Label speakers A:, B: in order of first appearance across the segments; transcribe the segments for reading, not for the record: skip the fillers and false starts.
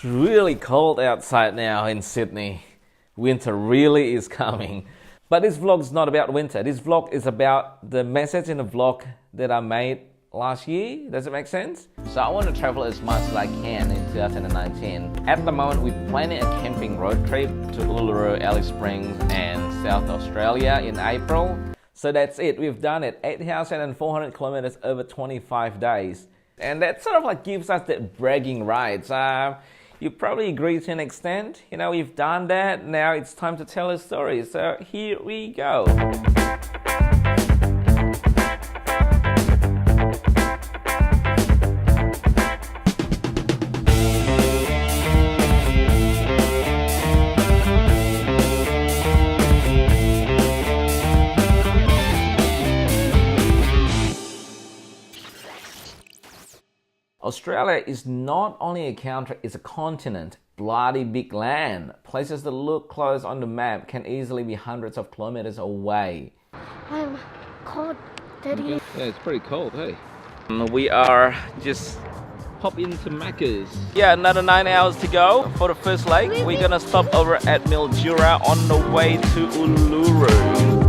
A: really cold outside now in Sydney. Winter really is coming. But this vlog is not about winter. This vlog is about the message in the vlog that I made last year. Does it make sense? So I want to travel as much as I can in 2019. At the moment, we're planning a camping road trip to ULURU, Alice Springs and South Australia in April. So that's it. We've done it. 8,400 kilometers over 25 days. And that sort of like gives us that bragging rights. You probably agree to an extent. You know, we've done that. Now it's time to tell a story. So here we go. Australia is not only a country, it's a continent. Bloody big land. Places that look close on the map can easily be hundreds of kilometers away.
B: I'm cold, Daddy.
A: Yeah, it's pretty cold, hey? We are just hop into Macca's. Yeah, another 9 hours to go for the first leg. We're gonna stop over at Mildura on the way to ULURU.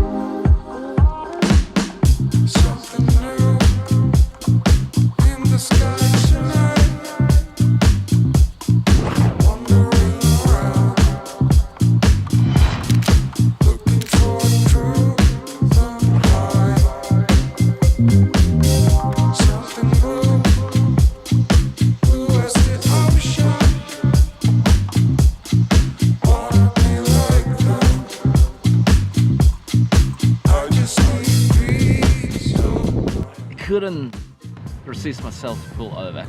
A: Couldn't resist myself to pull over.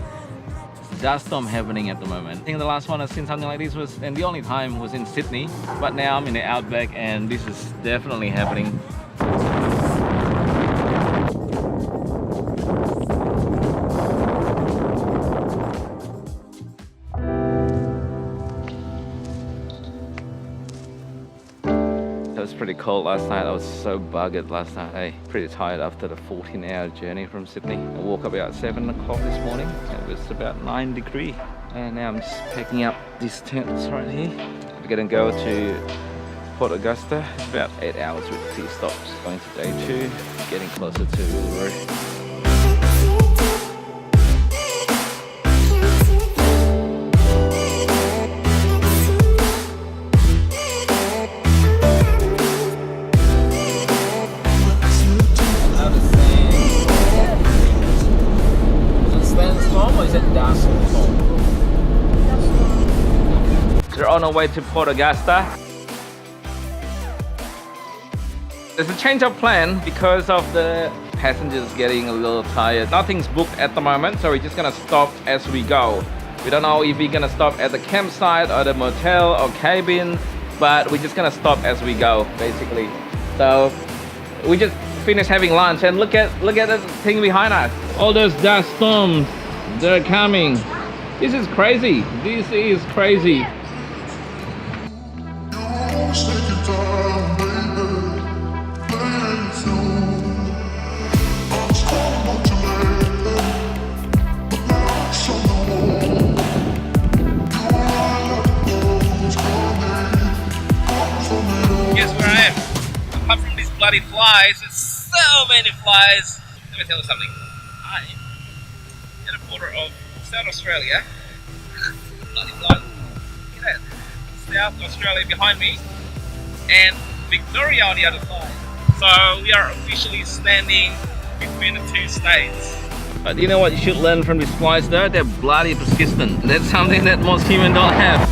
A: It's a dust storm happening at the moment. I think the last one I've seen something like this was, and the only time was in Sydney, but now I'm in the outback and this is definitely happening. It was pretty cold last night. I was so buggered last night. Hey, pretty tired after the 14-hour journey from Sydney. I woke up about 7 o'clock this morning. It was about 9 degrees. And now I'm just packing up these tents right here. We're gonna go to Port Augusta. It's about 8 hours with 2 stops. Going to day 2, getting closer to ULURU. They're on our way to Port Augusta. There's a change of plan because of the passengers getting a little tired. Nothing's booked at the moment, so we're just gonna stop as we go. We don't know if we're gonna stop at the campsite or the motel or cabin, but we're just gonna stop as we go, basically. So we just finished having lunch and look at this thing behind us. All those dust storms, they're coming. This is crazy. This is crazy. Guess where I am? Apart from these bloody flies, there's so many flies. Let me tell you something. I am at the border of South Australia. Bloody flies. Look at that. South Australia behind me and Victoria on the other side. So we are officially standing between the 2 states. But you know what you should learn from these flies though? They're bloody persistent. That's something that most humans don't have.